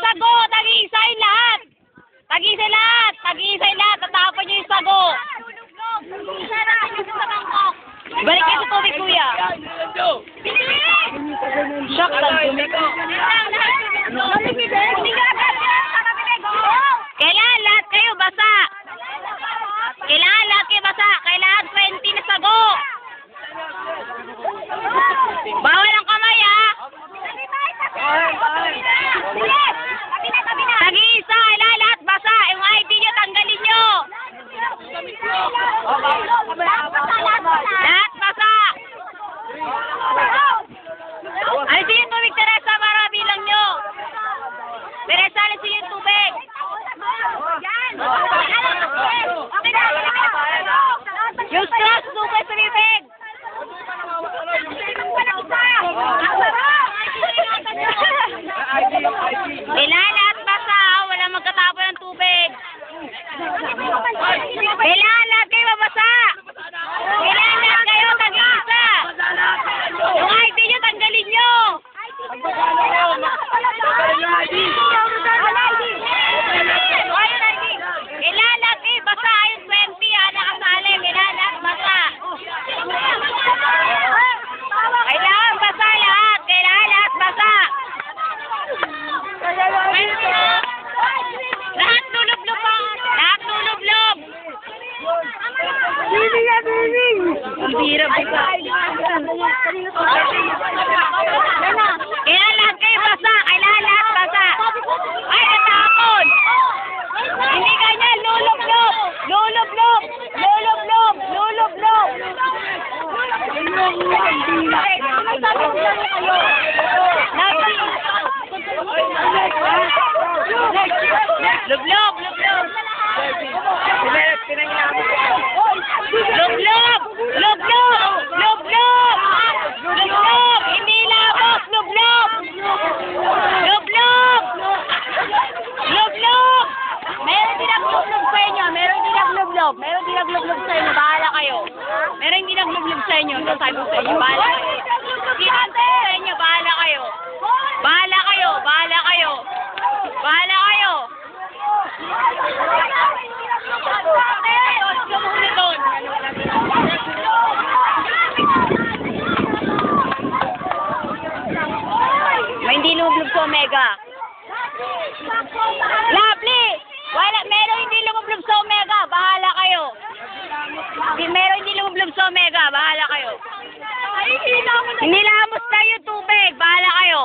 sago, tag-iisay lahat. Tag-iisay lahat, tag-iisay lahat, tatapon nyo yung sago. Balik kayo sa tubig, kuya. Shock lang tubig. Kailangan lahat kayo basa. Kailangan lahat kayo basa. Kailangan 20 na sago. Bawal ang kamay, ha? Tag-iisa, kailangan lahat basa. Yung ID nyo, tanggalin nyo. Lahat basa. Alisin yung tubig, Teresa, para bilang nyo. Teresa, alisin yung tubig. Yung straws, tubig sa bibig. Kailangan lahat basa, wala magkatapon ng tubig. Kailangan lahat kayo mabasa. Kailangan lahat kayo tag-iisa. Yung ID nyo, tanggalin nyo. Kailangan lahat kayo basa. Yung 20, nakasali. Kailangan lahat basa. Kailangan basa lahat. Kailangan lahat basa. Lahat lulublob pa. Lahat lulublob. Ang hirap ito. Kailangan lahat kayo basa. Kailangan lahat basa. Ay, natapon. Hindi ganyan. Lulublob. Lulublob. Lulublob. Lulublob. Lublob. Lublob. Lublob. Lublob. Lublob. Lublob. Hindi labos. Lublob. Lublob. Lublob. Meron din naglublob sa inyo. Meron din naglublob. Meron din naglublob sa inyo. Bahala kayo. Meron din naglublob sa inyo. Sasabi ko sa inyo. Bahala kayo. Sinante sa inyo. Bahala kayo. Bahala kayo. Bahala kayo. Bahala kayo. May hindi lumublob sa Omega. Lovely! Wala, meron hindi lumublob sa Omega. Bahala kayo. Meron hindi lumublob sa Omega. Bahala kayo. Nilamos na yung tubig. Bahala kayo.